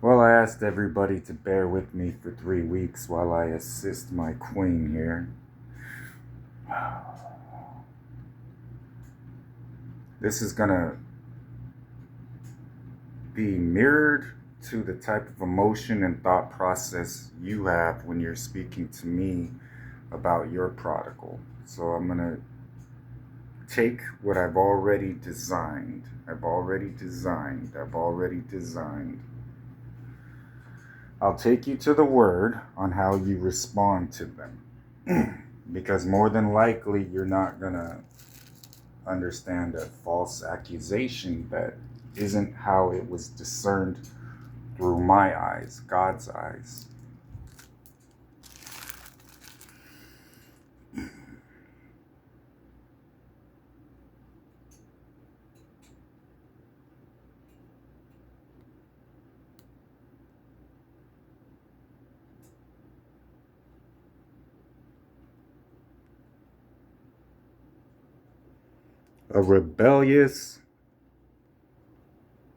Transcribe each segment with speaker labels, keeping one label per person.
Speaker 1: Well, I asked everybody to bear with me for 3 weeks while I assist my queen here. This is gonna be mirrored to the type of emotion and thought process you have when you're speaking to me about your prodigal. So I'm gonna take what I've already designed. I'll take you to the word on how you respond to them. Because more than likely, you're not going to understand a false accusation that isn't how it was discerned through my eyes, God's eyes. A rebellious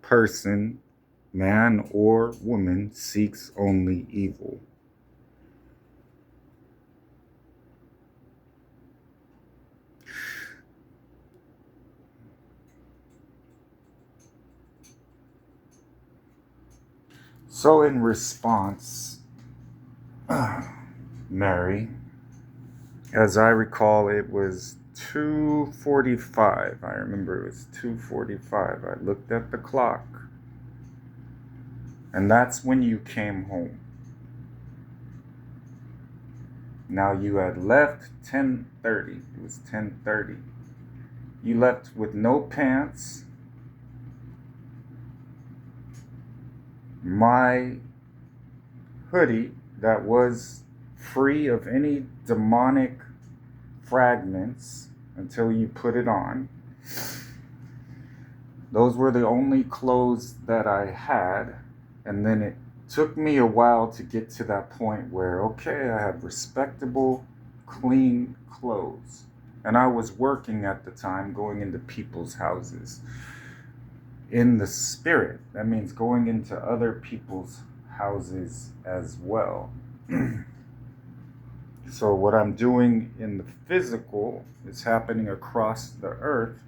Speaker 1: person, man or woman, seeks only evil. So in response, Mary, as I recall, it was 2:45. I remember it was 2:45. I looked at the clock. And that's when you came home. Now you had left 10:30. It was 10:30. You left with no pants. My hoodie that was free of any demonic fragments until you put it on. Those were the only clothes that I had. And then it took me a while to get to that point where, okay, I have respectable, clean clothes. And I was working at the time, going into people's houses in the spirit. That means going into other people's houses as well. So what I'm doing in the physical is happening across the earth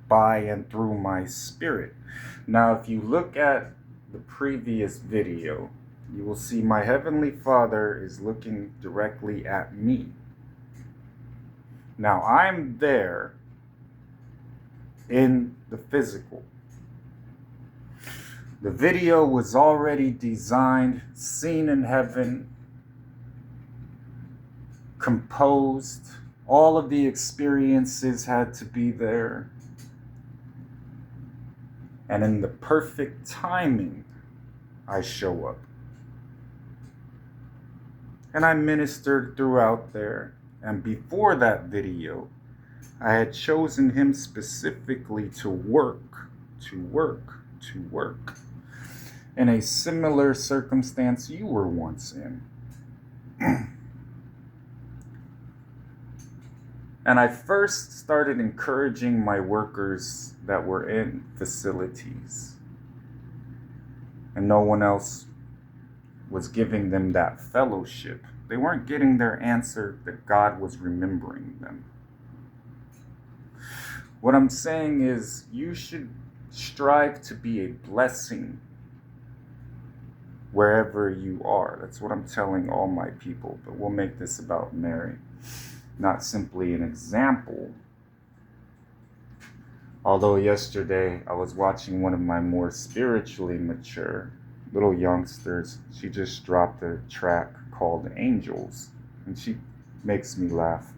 Speaker 1: by and through my spirit. Now, if you look at the previous video, you will see my Heavenly Father is looking directly at me. Now, I'm there in the physical. The video was already designed, seen in heaven, composed. All of the experiences had to be there. And in the perfect timing, I show up. And I ministered throughout there. And before that video, I had chosen him specifically to work in a similar circumstance you were once in. And I first started encouraging my workers that were in facilities. And no one else was giving them that fellowship. They weren't getting their answer that God was remembering them. What I'm saying is you should strive to be a blessing wherever you are. That's what I'm telling all my people. But we'll make this about Mary. Not simply an example. Although yesterday I was watching one of my more spiritually mature little youngsters. She just dropped a track called Angels. And she makes me laugh.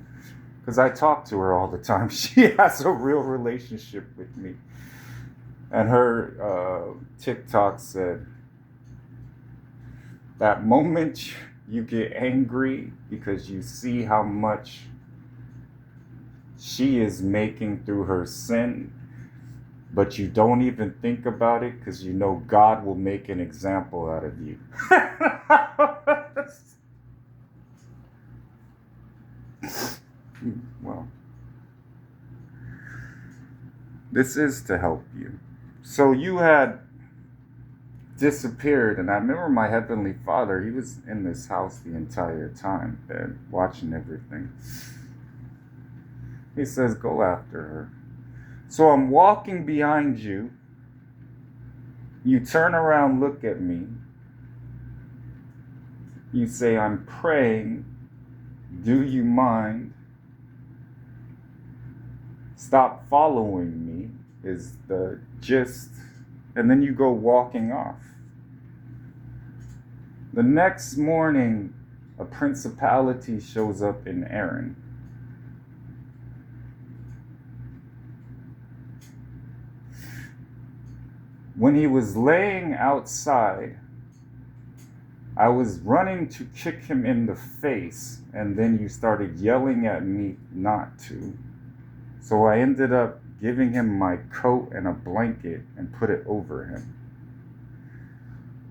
Speaker 1: Because I talk to her all the time. She has a real relationship with me. And her TikTok said, that moment you get angry because you see how much she is making through her sin, but you don't even think about it because you know God will make an example out of you. Well, this is to help you. So you had disappeared. And I remember my Heavenly Father, he was in this house the entire time, watching everything. He says, go after her. So I'm walking behind you. You turn around, look at me. You say, I'm praying. Do you mind? Stop following me is the gist. And then you go walking off. The next morning, a principality shows up in Aaron. When he was laying outside, I was running to kick him in the face, and then you started yelling at me not to. So I ended up giving him my coat and a blanket and put it over him.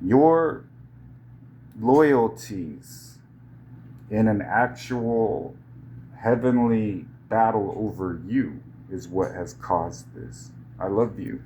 Speaker 1: Your loyalties in an actual heavenly battle over you is what has caused this. I love you.